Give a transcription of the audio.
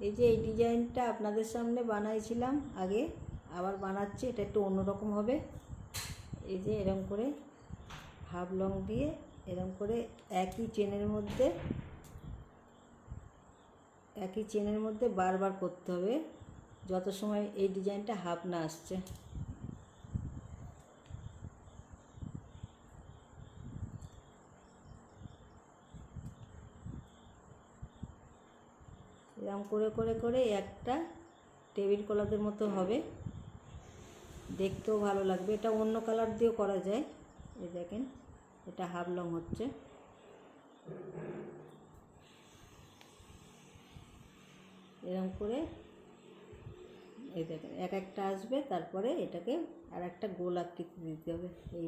এই যে এই ডিজাইনটা আপনাদের সামনে বানাইছিলাম আগে, আবার বানাচ্ছি, এটা একটু অন্যরকম হবে। এই যে এরকম করে হাফ লং দিয়ে এরকম করে একই চেনের মধ্যে বারবার করতে হবে যত সময় এই ডিজাইনটা হাফ না আসছে। এরকম করে করে করে একটা টেবিল ক্লথের মতো হবে, দেখতেও ভালো লাগবে। এটা অন্য কালার দিয়েও করা যায়। এই দেখেন এটা হাফ লং হচ্ছে। এরকম করে এই দেখেন এক একটা আসবে, তারপরে এটাকে আর একটা গোল আকৃতি দিতে হবে। এই